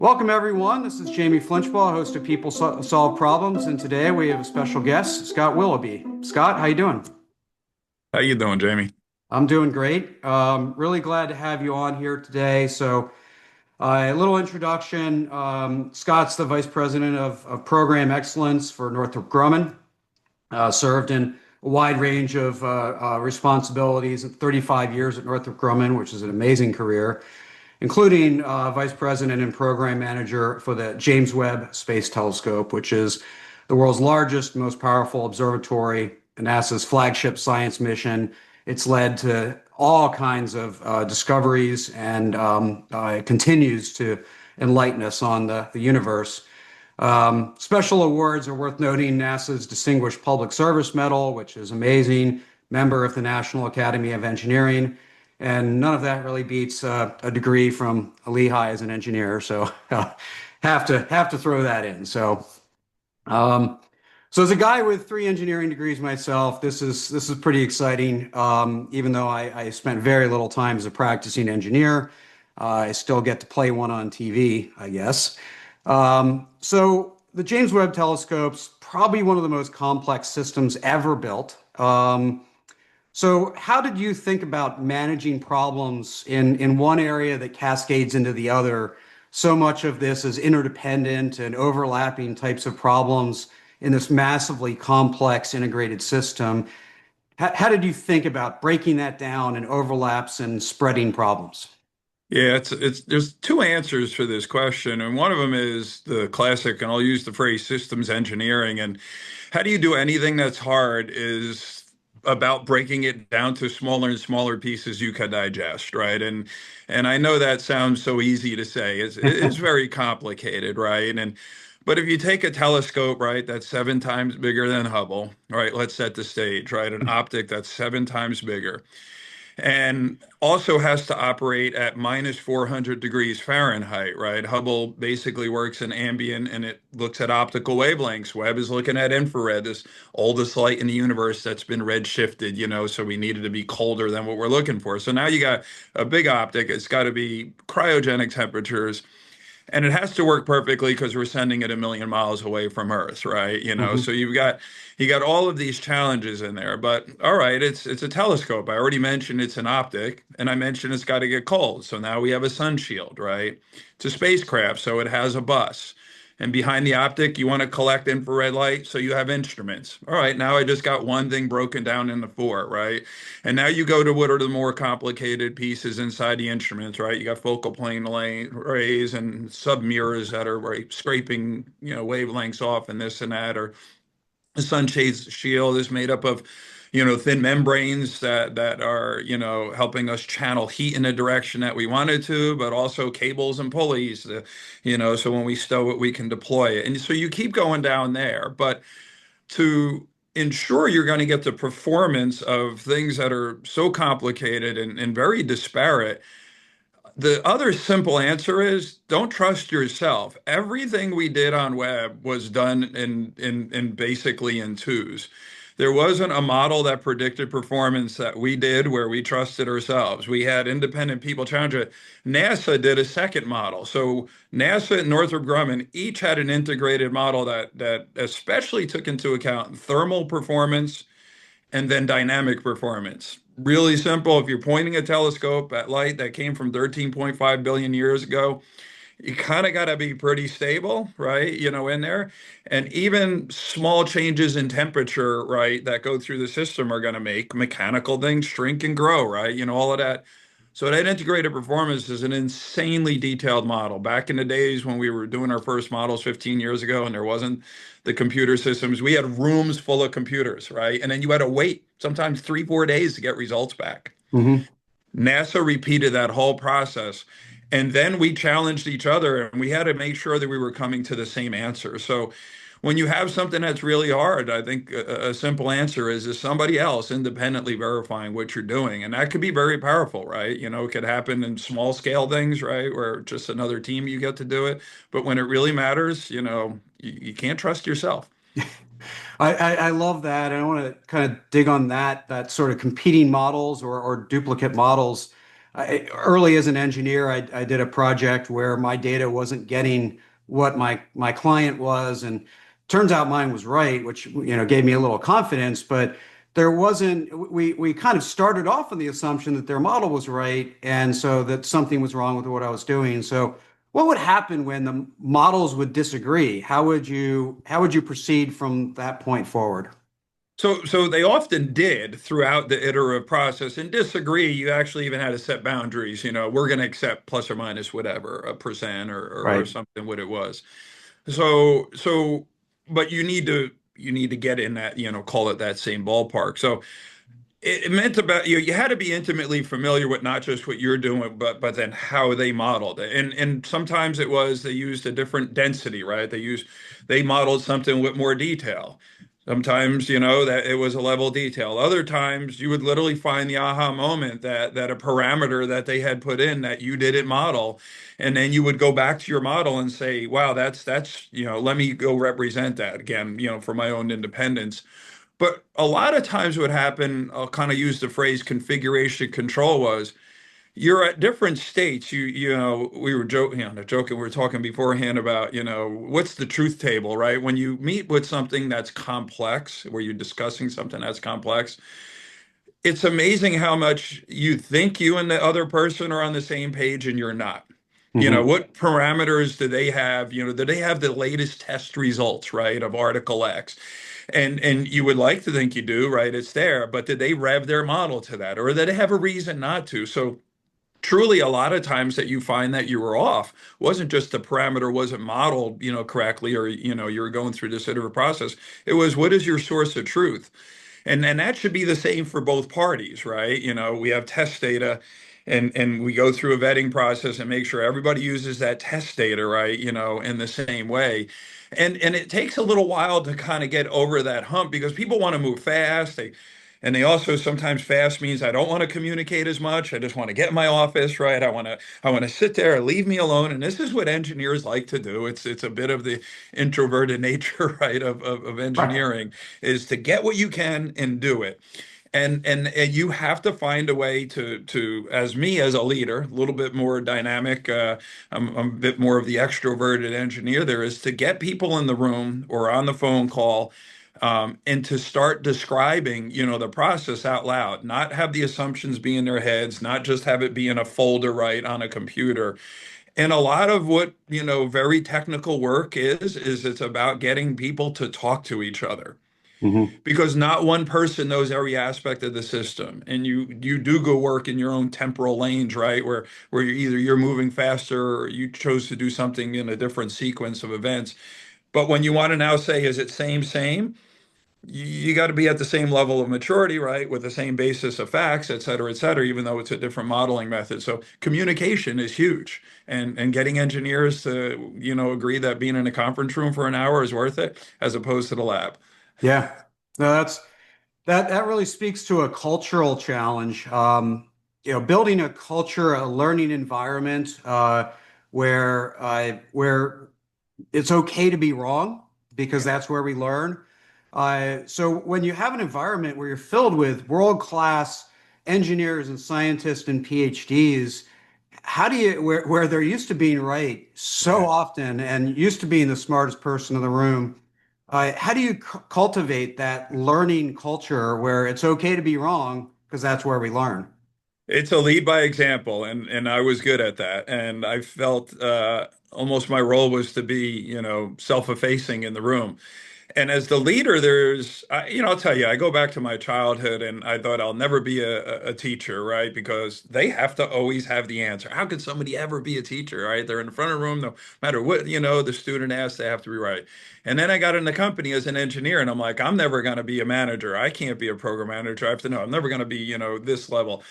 Welcome, everyone. This is Jamie Flinchbaugh, host of People Solve Problems, and today we have a special guest, Scott Willoughby. Scott, how you doing? How you doing, Jamie? I'm doing great. Really glad to have you on here today. A little introduction. Scott's the Vice President of Program Excellence for Northrop Grumman. Served in a wide range of responsibilities, 35 years at Northrop Grumman, which is an amazing career, including Vice President and Program Manager for the James Webb Space Telescope, which is the world's largest, most powerful observatory, NASA's flagship science mission. It's led to all kinds of discoveries and it continues to enlighten us on the universe. Special awards are worth noting: NASA's Distinguished Public Service Medal, which is amazing, member of the National Academy of Engineering, and none of that really beats a degree from Lehigh as an engineer. So have to throw that in. Um, so as a guy with three engineering degrees myself, this is pretty exciting. Even though I spent very little time as a practicing engineer, I still get to play one on TV, I guess. So the James Webb Telescope's probably one of the most complex systems ever built. So how did you think about managing problems in one area that cascades into the other? So much of this is interdependent and overlapping types of problems in this massively complex integrated system. How did you think about breaking that down and overlaps and spreading problems? Yeah, it's there's two answers for this question, and one of them is the classic, and I'll use the phrase systems engineering. And how do you do anything that's hard is about breaking it down to smaller and smaller pieces you can digest, right? And I know that sounds so easy to say. It's very complicated, right? And but if you take a telescope, right, that's 7 times bigger than Hubble, right? Let's set the stage, right? An optic that's 7 times bigger and also has to operate at minus 400 degrees Fahrenheit, right? Hubble basically works in ambient and it looks at optical wavelengths. Webb is looking at infrared, this oldest light in the universe that's been red shifted, so we needed to be colder than what we're looking for. So now you got a big optic, it's got to be cryogenic temperatures. And it has to work perfectly because we're sending it 1 million miles away from Earth, right? Mhm. So you got all of these challenges in there. But all right, it's a telescope. I already mentioned it's an optic, and I mentioned it's got to get cold. So now we have a sun shield, right? It's a spacecraft, so it has a bus. And behind the optic, you want to collect infrared light, so you have instruments. All right, now I just got one thing broken down into four, right? And now you go to what are the more complicated pieces inside the instruments, right? You got focal plane arrays and sub mirrors that are right, scraping, wavelengths off and this and that, or the sunshade shield is made up of, thin membranes that are, helping us channel heat in the direction that we wanted to, but also cables and pulleys, so when we stow it, we can deploy it. And so you keep going down there, but to ensure you're going to get the performance of things that are so complicated and very disparate, the other simple answer is don't trust yourself. Everything we did on web was done in basically in twos. There wasn't a model that predicted performance that we did where we trusted ourselves. We had independent people challenge it. NASA did a second model. So NASA and Northrop Grumman each had an integrated model that especially took into account thermal performance and then dynamic performance. Really simple. If you're pointing a telescope at light that came from 13.5 billion years ago, you kind of got to be pretty stable, right? In there. And even small changes in temperature, right, that go through the system are going to make mechanical things shrink and grow, right? All of that. So that integrated performance is an insanely detailed model. Back in the days when we were doing our first models 15 years ago and there wasn't the computer systems, we had rooms full of computers, right? And then you had to wait sometimes 3, 4 days to get results back. Mhm. NASA repeated that whole process. And then we challenged each other and we had to make sure that we were coming to the same answer. So when you have something that's really hard, I think a simple answer is somebody else independently verifying what you're doing. And that could be very powerful, right? It could happen in small scale things, right? Where just another team you get to do it. But when it really matters, you can't trust yourself. I love that. And I want to kind of dig on that sort of competing models or duplicate models. early as an engineer, I did a project where my data wasn't getting what my client was, and turns out mine was right, which gave me a little confidence. But there wasn't. We kind of started off on the assumption that their model was right, and so that something was wrong with what I was doing. So, what would happen when the models would disagree? How would you proceed from that point forward? So they often did throughout the iterative process and disagree. You actually even had to set boundaries. We're going to accept plus or minus whatever a percent or Right. something what it was. So, but you need to get in that, call it that same ballpark. So it meant about you had to be intimately familiar with not just what you're doing, but then how they modeled it. And sometimes it was they used a different density, right? They modeled something with more detail. Sometimes, that it was a level of detail. Other times you would literally find the aha moment that a parameter that they had put in that you didn't model. And then you would go back to your model and say, wow, that's, let me go represent that again, for my own independence. But a lot of times what happened, I'll kind of use the phrase configuration control was you're at different states. We were joking, we were talking beforehand about, what's the truth table, right? When you meet with something that's complex, where you're discussing something that's complex, it's amazing how much you think you and the other person are on the same page and you're not. Hmm. What parameters do they have? Do they have the latest test results, right, of Article X? And you would like to think you do, right? It's there, but did they rev their model to that, or did they have a reason not to? So truly, a lot of times that you find that you were off wasn't just the parameter wasn't modeled, correctly, or you were going through this iterative process. It was what is your source of truth? And that should be the same for both parties, right? We have test data and we go through a vetting process and make sure everybody uses that test data, right, in the same way. And it takes a little while to kind of get over that hump because people want to move fast. They also sometimes fast means I don't want to communicate as much. I just want to get in my office, right? I want to sit there, leave me alone. And this is what engineers like to do. It's a bit of the introverted nature, right, of Right. engineering is to get what you can and do it. And you have to find a way to as me as a leader, a little bit more dynamic. I'm a bit more of the extroverted engineer there is to get people in the room or on the phone call, and to start describing, the process out loud, not have the assumptions be in their heads, not just have it be in a folder right on a computer. And a lot of what, very technical work is it's about getting people to talk to each other Hmm. because not one person knows every aspect of the system, and you do go work in your own temporal lanes, right, where you're moving faster or you chose to do something in a different sequence of events. But when you want to now say is it same, you got to be at the same level of maturity, right, with the same basis of facts, et cetera, even though it's a different modeling method. So communication is huge, and getting engineers to agree that being in a conference room for an hour is worth it as opposed to the lab. Yeah. No, that really speaks to a cultural challenge. Building a culture, a learning environment, where it's okay to be wrong because Yeah. that's where we learn. So when you have an environment where you're filled with world-class engineers and scientists and PhDs, how do you where they're used to being right so Yeah. often and used to being the smartest person in the room, how do you cultivate that learning culture where it's okay to be wrong because that's where we learn? It's a lead by example, and I was good at that. And I felt almost my role was to be, self-effacing in the room. And as the leader, I'll tell you, I go back to my childhood and I thought I'll never be a teacher, right? Because they have to always have the answer. How could somebody ever be a teacher, right? They're in the front of the room, no matter what, the student asks, they have to be right. And then I got in the company as an engineer and I'm like, I'm never going to be a manager. I can't be a program manager. I have to know. I'm never going to be, this level.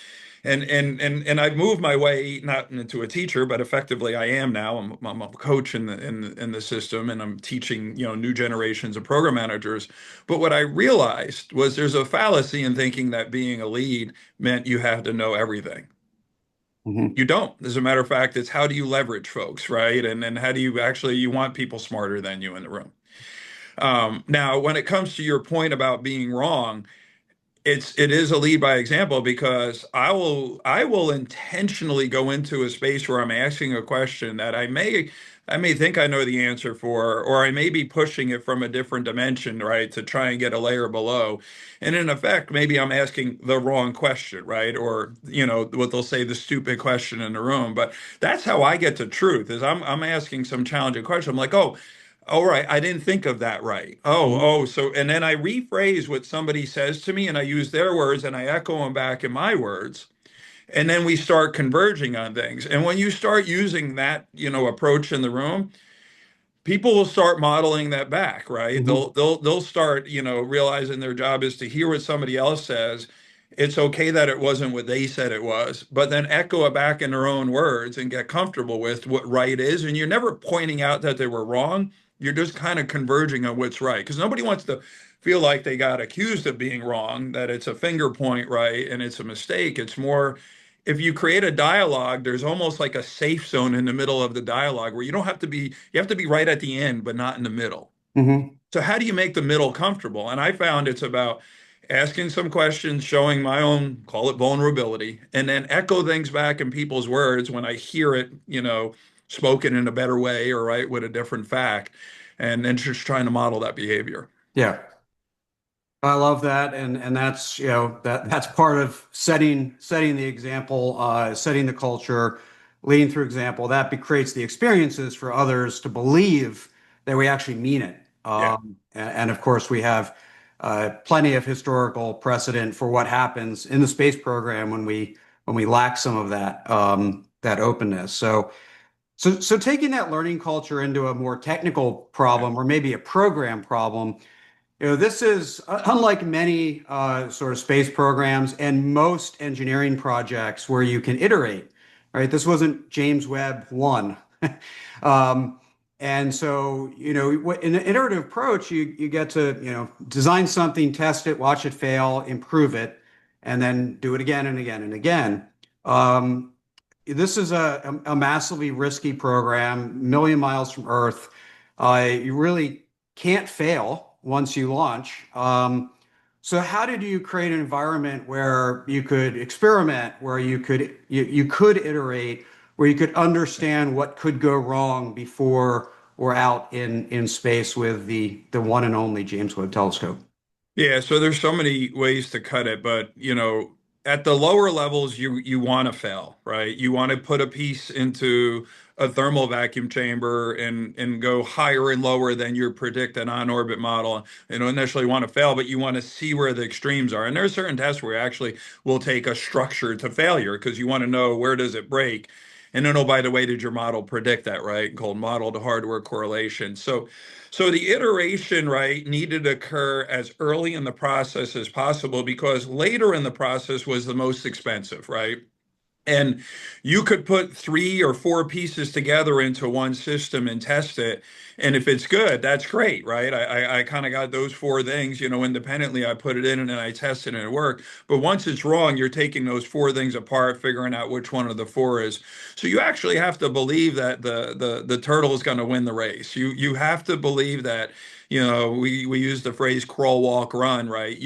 And I've moved my way not into a teacher, but effectively I am now. I'm a coach in the system, and I'm teaching new generations of program managers. But what I realized was there's a fallacy in thinking that being a lead meant you have to know everything. Mhm. You don't. As a matter of fact, it's how do you leverage folks, right? And how do you want people smarter than you in the room. Now, when it comes to your point about being wrong, it is a lead by example because I will intentionally go into a space where I'm asking a question that I may think I know the answer for, or I may be pushing it from a different dimension, right, to try and get a layer below. And in effect, maybe I'm asking the wrong question, right? Or, what they'll say, the stupid question in the room. But that's how I get to truth is I'm asking some challenging question. I'm like, oh, all right, I didn't think of that right. So, and then I rephrase what somebody says to me and I use their words and I echo them back in my words. And then we start converging on things. And when you start using that, approach in the room, people will start modeling that back, right? Mhm. They'll start, realizing their job is to hear what somebody else says. It's okay that it wasn't what they said it was, but then echo it back in their own words and get comfortable with what right is. And you're never pointing out that they were wrong. You're just kind of converging on what's right. Because nobody wants to feel like they got accused of being wrong, that it's a finger point, right? And it's a mistake. It's more if you create a dialogue, there's almost like a safe zone in the middle of the dialogue where you don't have to be, you have to be right at the end, but not in the middle. Mhm. So how do you make the middle comfortable? And I found it's about asking some questions, showing my own, call it vulnerability, and then echo things back in people's words when I hear it, spoken in a better way or right with a different fact, and then just trying to model that behavior. Yeah. I love that, and that's that's part of setting the example, setting the culture, leading through example. That creates the experiences for others to believe that we actually mean it. Yeah. And of course, we have plenty of historical precedent for what happens in the space program when we lack some of that openness. So taking that learning culture into a more technical problem or maybe a program problem. This is unlike many sort of space programs and most engineering projects where you can iterate, right? This wasn't James Webb 1. Um, and so, in an iterative approach, you get to, design something, test it, watch it fail, improve it, and then do it again and again and again. This is a massively risky program, million miles from Earth. You really can't fail once you launch. So how did you create an environment where you could experiment, where you could iterate, where you could understand what could go wrong before we're out in space with the one and only James Webb Telescope? Yeah, so there's so many ways to cut it, but at the lower levels, you want to fail, right? You want to put a piece into a thermal vacuum chamber and go higher and lower than your predicted on-orbit model. You don't initially want to fail, but you want to see where the extremes are. And there are certain tests where you actually will take a structure to failure because you want to know where does it break. And then, oh, by the way, did your model predict that, right? Called model to hardware correlation. So the iteration, right, needed to occur as early in the process as possible because later in the process was the most expensive, right? And you could put 3 or 4 pieces together into one system and test it. And if it's good, that's great, right? I kind of got those 4 things, independently. I put it in and then I tested and it worked. But once it's wrong, you're taking those 4 things apart, figuring out which one of the 4 is. So you actually have to believe that the turtle is going to win the race. You have to believe that, we use the phrase crawl, walk, run, right?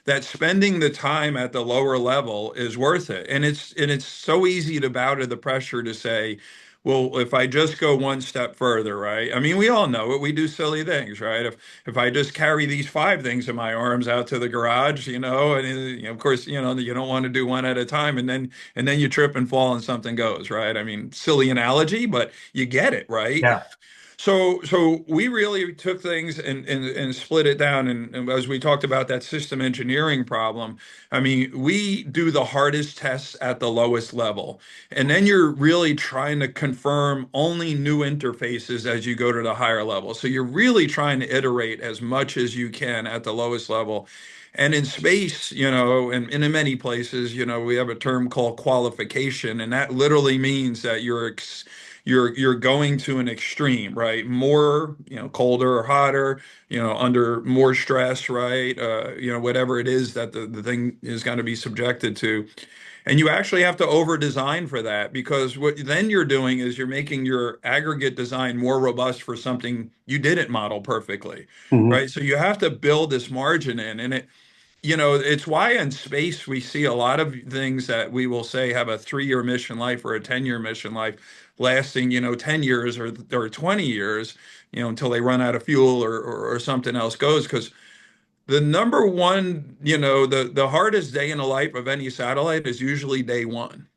That spending the time at the lower level is worth it. And it's so easy to bow to the pressure to say, well, if I just go one step further, right? I mean, we all know it. We do silly things, right? If I just carry these 5 things in my arms out to the garage, and of course, you don't want to do one at a time, and then you trip and fall and something goes, right? I mean, silly analogy, but you get it, right? Yeah. So we really took things and split it down. And as we talked about that system engineering problem, I mean, we do the hardest tests at the lowest level. And then you're really trying to confirm only new interfaces as you go to the higher level. So you're really trying to iterate as much as you can at the lowest level. And in space, and in many places, we have a term called qualification, and that literally means that you're going to an extreme, right? More, colder or hotter, under more stress, right? Whatever it is that the thing is going to be subjected to. And you actually have to over design for that because what then you're doing is you're making your aggregate design more robust for something you didn't model perfectly, Mhm. right? So you have to build this margin in, and it's why in space we see a lot of things that we will say have a 3-year mission life or a 10-year mission life lasting, 10 years or 20 years, until they run out of fuel or something else goes. Because the number one, the hardest day in the life of any satellite is usually day one.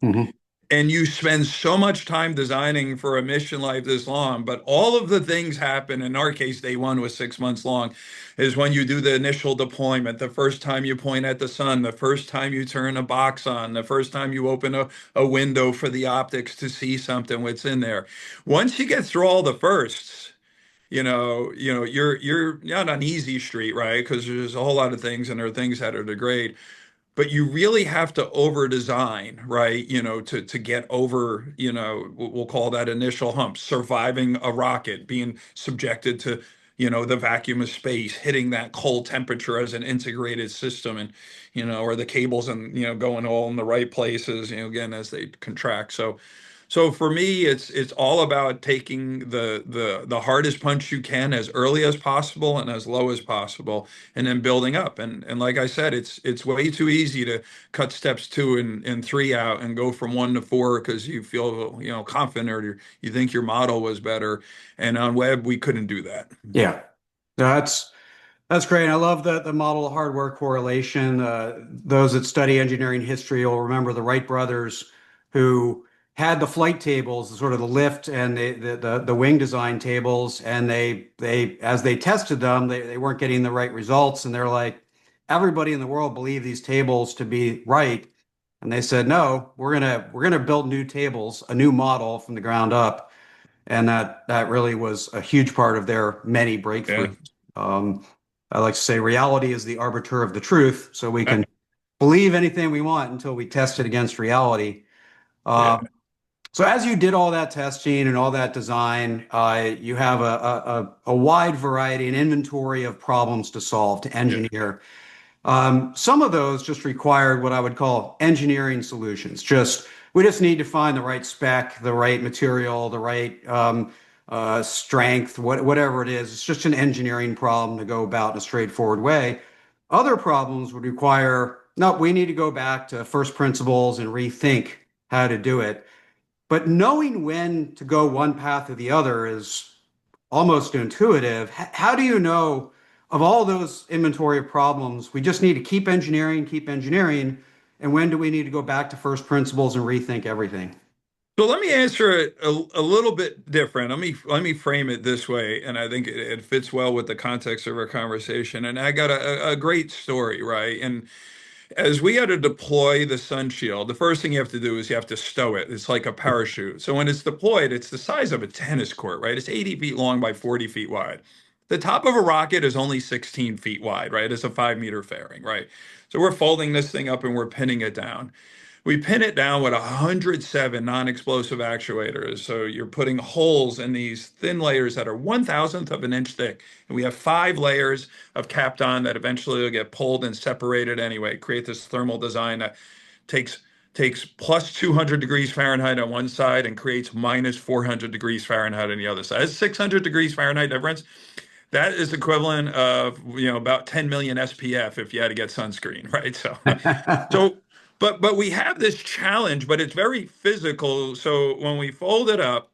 Mhm. And you spend so much time designing for a mission life this long, but all of the things happen. In our case, day one was 6 months long, is when you do the initial deployment, the first time you point at the sun, the first time you turn a box on, the first time you open a window for the optics to see something what's in there. Once you get through all the firsts, you're not on easy street, right? Because there's a whole lot of things, and there are things that are degrade, but you really have to over design, right? To get over, we'll call that initial hump, surviving a rocket, being subjected to, the vacuum of space, hitting that cold temperature as an integrated system, and, or the cables and, going all in the right places, again, as they contract. So for me, it's all about taking the hardest punch you can as early as possible and as low as possible, and then building up. And like I said, it's way too easy to cut steps 2 and 3 out and go from 1 to 4 because you feel confident, or you think your model was better. And on Webb, we couldn't do that. Yeah. That's great. I love the model hardware correlation. Those that study engineering history will remember the Wright brothers who had the flight tables, sort of the lift and the wing design tables, and they as they tested them, they weren't getting the right results, and they're like, everybody in the world believed these tables to be right, and they said, no, we're gonna build new tables, a new model from the ground up, and that really was a huge part of their many Yeah. breakthroughs. Um, I like to say reality is the arbiter of the truth, so we can believe anything we want until we test it against reality. Yeah. So as you did all that testing and all that design, you have a wide variety, an inventory of problems to solve, to Yeah. engineer. Some of those just required what I would call engineering solutions. We just need to find the right spec, the right material, the right strength, whatever it is. It's just an engineering problem to go about in a straightforward way. Other problems would require, no, we need to go back to first principles and rethink how to do it. But knowing when to go one path or the other is almost intuitive. How do you know of all those inventory of problems, we just need to keep engineering, and when do we need to go back to first principles and rethink everything? So let me answer it a little bit different. Let me frame it this way, and I think it fits well with the context of our conversation. And I got a great story, right? And as we had to deploy the sun shield, the first thing you have to do is you have to stow it. It's like a parachute. So when it's deployed, it's the size of a tennis court, right? It's 80 feet long by 40 feet wide. The top of a rocket is only 16 feet wide, right? It's a 5 meter fairing, right? So we're folding this thing up and we're pinning it down. We pin it down with 107 non-explosive actuators. So you're putting holes in these thin layers that are 1,000th of an inch thick. And we have 5 layers of Kapton that eventually will get pulled and separated anyway, create this thermal design that takes takes plus 200 degrees Fahrenheit on one side and creates minus 400 degrees Fahrenheit on the other side. It's 600 degrees Fahrenheit difference. That is equivalent of about 10 million SPF if you had to get sunscreen, right? So but we have this challenge, but it's very physical. So when we fold it up,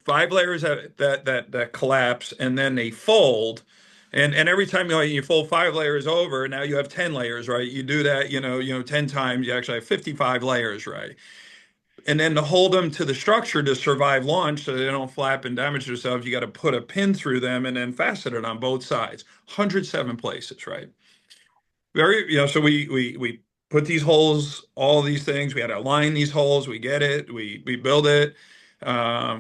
5 layers that collapse and then they fold. And every time you fold 5 layers over, now you have 10 layers, right? You do that, 10 times, you actually have 55 layers, right? And then to hold them to the structure to survive launch so they don't flap and damage themselves, you got to put a pin through them and then fasten it on both sides. 107 places, right? So we put these holes, all these things. We had to align these holes. We get it. We build it.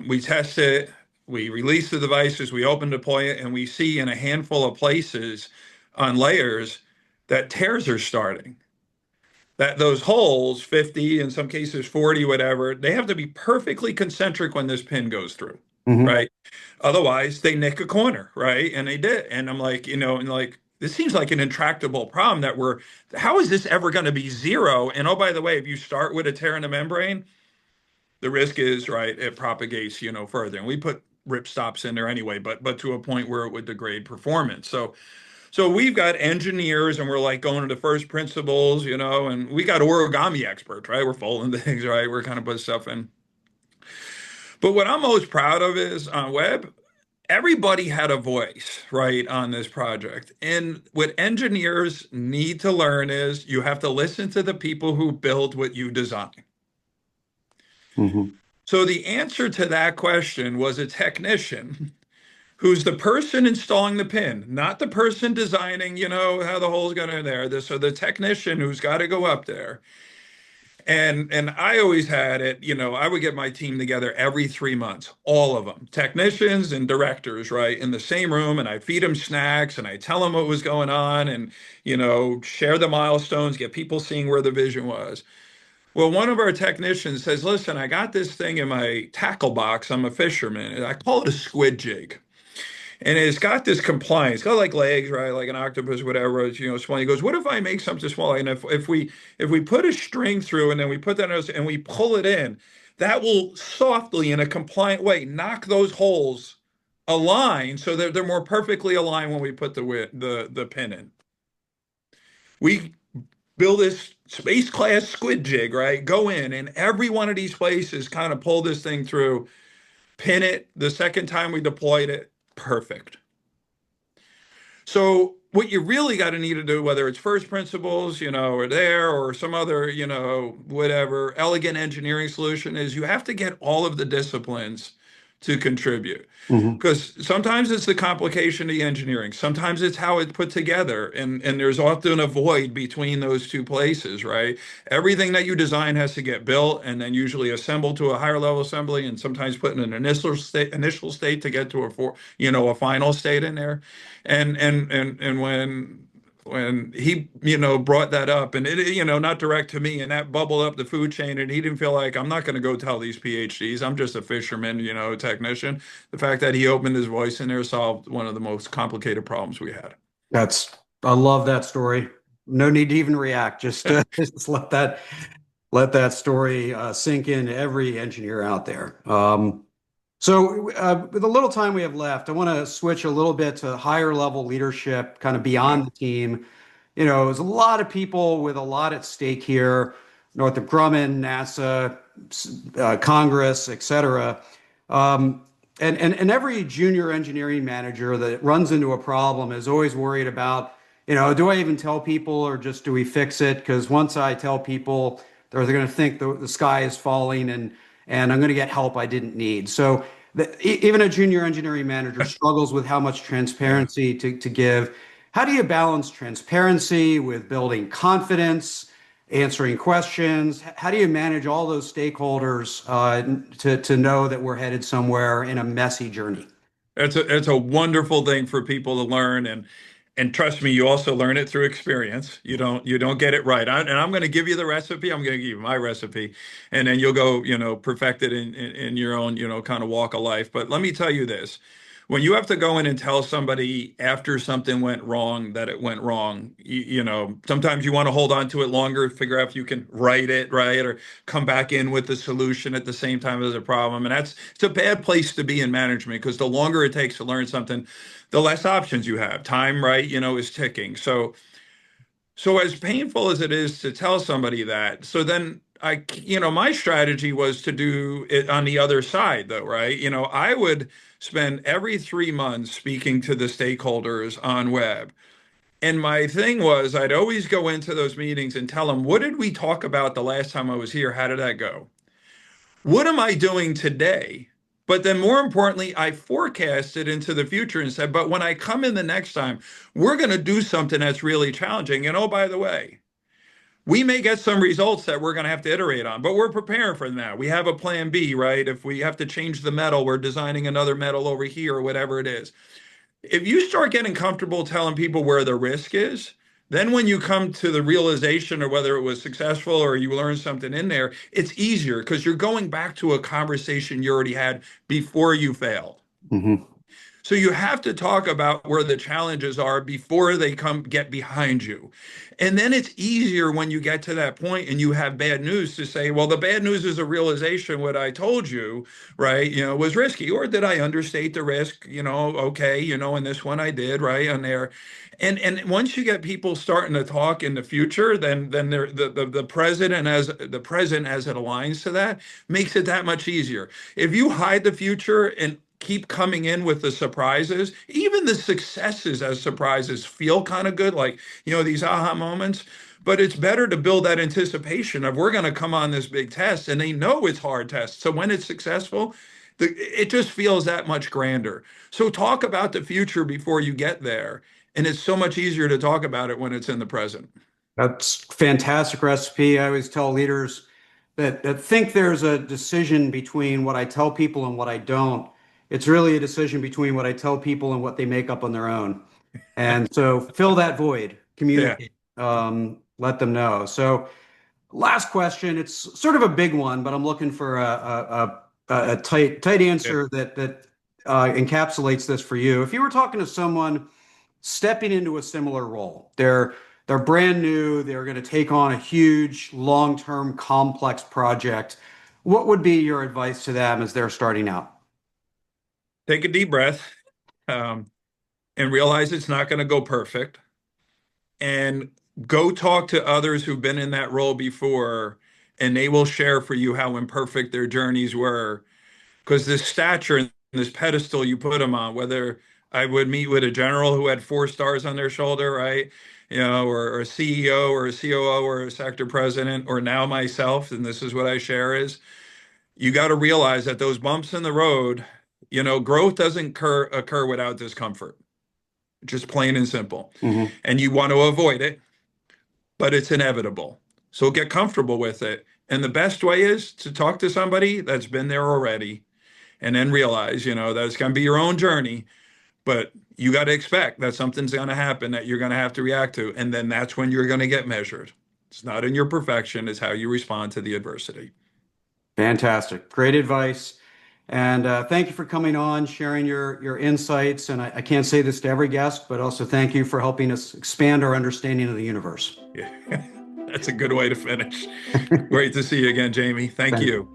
We test it. We release the devices. We open deploy it, and we see in a handful of places on layers that tears are starting. That those holes, 50 in some cases, 40, whatever, they have to be perfectly concentric when this pin goes through, Mhm. right? Otherwise, they nick a corner, right? And they did. And I'm like, and like, this seems like an intractable problem how is this ever going to be zero? And oh, by the way, if you start with a tear in the membrane, the risk is, right, it propagates, further. And we put rip stops in there anyway, but to a point where it would degrade performance. So we've got engineers and we're like going to the first principles, and we got origami experts, right? We're folding things, right? We're kind of putting stuff in. But what I'm most proud of is on web, everybody had a voice, right, on this project. And what engineers need to learn is you have to listen to the people who build what you design. Hmm. So the answer to that question was a technician who's the person installing the pin, not the person designing, how the hole's going in there. So the technician who's got to go up there. And I always had it, I would get my team together every 3 months, all of them, technicians and directors, right, in the same room, and I feed them snacks and I tell them what was going on and, share the milestones, get people seeing where the vision was. Well, one of our technicians says, listen, I got this thing in my tackle box. I'm a fisherman. And I call it a squid jig. And it's got this compliance. It's got like legs, right? Like an octopus, whatever. It's, small. He goes, what if I make something small? And if we put a string through and then we put that in and we pull it in, that will softly, in a compliant way, knock those holes aligned so that they're more perfectly aligned when we put the pin in. We build this space class squid jig, right? Go in and every one of these places kind of pull this thing through, pin it. The second time we deployed it, perfect. So what you really got to need to do, whether it's first principles, or there, or some other, whatever elegant engineering solution, is you have to get all of the disciplines to contribute. Hmm. Because sometimes it's the complication of the engineering, sometimes it's how it's put together, and there's often a void between those two places, right? Everything that you design has to get built and then usually assembled to a higher level assembly, and sometimes put in an initial state to get to a final state in there. And when he brought that up, and it not direct to me, and that bubbled up the food chain, and he didn't feel like, I'm not going to go tell these PhDs, I'm just a fisherman, technician. The fact that he opened his voice in there solved one of the most complicated problems we had. I love that story. No need to even react. Just, just let that story sink into every engineer out there. So, with the little time we have left, I want to switch a little bit to higher level leadership, kind of Yeah. beyond the team. There's a lot of people with a lot at stake here: Northrop Grumman, NASA, Congress, et cetera. And every junior engineering manager that runs into a problem is always worried about, do I even tell people or just do we fix it? Because once I tell people, they're going to think the sky is falling and I'm going to get help I didn't need. So even a junior engineering manager struggles with how much Yeah. transparency to give. How do you balance transparency with building confidence, answering questions? How do you manage all those stakeholders to know that we're headed somewhere in a messy journey? It's a wonderful thing for people to learn, and trust me, you also learn it through experience. You don't get it right. And I'm going to give you the recipe. I'm going to give you my recipe, and then you'll go, perfect it in your own, kind of walk of life. But let me tell you this. When you have to go in and tell somebody after something went wrong that it went wrong, sometimes you want to hold on to it longer, figure out if you can write it, right, or come back in with the solution at the same time as a problem. And it's a bad place to be in management, because the longer it takes to learn something, the less options you have. Time, right, is ticking. So as painful as it is to tell somebody that, so then my strategy was to do it on the other side, though, right? I would spend every 3 months speaking to the stakeholders on web. And my thing was, I'd always go into those meetings and tell them, what did we talk about the last time I was here? How did that go? What am I doing today? But then more importantly, I forecasted into the future and said, but when I come in the next time, we're going to do something that's really challenging. And oh, by the way, we may get some results that we're going to have to iterate on, but we're preparing for that. We have a plan B, right? If we have to change the metal, we're designing another metal over here or whatever it is. If you start getting comfortable telling people where the risk is, then when you come to the realization or whether it was successful or you learn something in there, it's easier because you're going back to a conversation you already had before you failed. Hmm. So you have to talk about where the challenges are before they come get behind you. And then it's easier when you get to that point and you have bad news to say, well, the bad news is a realization what I told you, right, was risky. Or did I understate the risk? Okay, in this one I did, right, on there. And once you get people starting to talk in the future, then the president as the present as it aligns to that makes it that much easier. If you hide the future and keep coming in with the surprises, even the successes as surprises feel kind of good, like, these aha moments. But it's better to build that anticipation of we're going to come on this big test and they know it's hard test. So when it's successful, it just feels that much grander. So talk about the future before you get there. And it's so much easier to talk about it when it's in the present. That's fantastic recipe. I always tell leaders that think there's a decision between what I tell people and what I don't. It's really a decision between what I tell people and what they make up on their own. And so fill that void, Yeah. communicate, let them know. So last question, it's sort of a big one, but I'm looking for a tight Yeah. answer that encapsulates this for you. If you were talking to someone stepping into a similar role, they're brand new, they're going to take on a huge, long-term, complex project. What would be your advice to them as they're starting out? Take a deep breath, um, and realize it's not going to go perfect. And go talk to others who've been in that role before, and they will share for you how imperfect their journeys were. Because this stature and this pedestal you put them on, whether I would meet with a general who had 4 stars on their shoulder, right? Or a CEO or a COO or a sector president, or now myself, and this is what I share is you got to realize that those bumps in the road, growth doesn't occur without discomfort, just plain and simple. Mhm. And you want to avoid it, but it's inevitable. So get comfortable with it. And the best way is to talk to somebody that's been there already and then realize, that it's going to be your own journey, but you got to expect that something's going to happen that you're going to have to react to. And then that's when you're going to get measured. It's not in your perfection, it's how you respond to the adversity. Fantastic. Great advice. And thank you for coming on, sharing your insights. And I can't say this to every guest, but also thank you for helping us expand our understanding of the universe. Yeah, that's a good way to finish. Great to see you again, Jamie. Thank Thank you.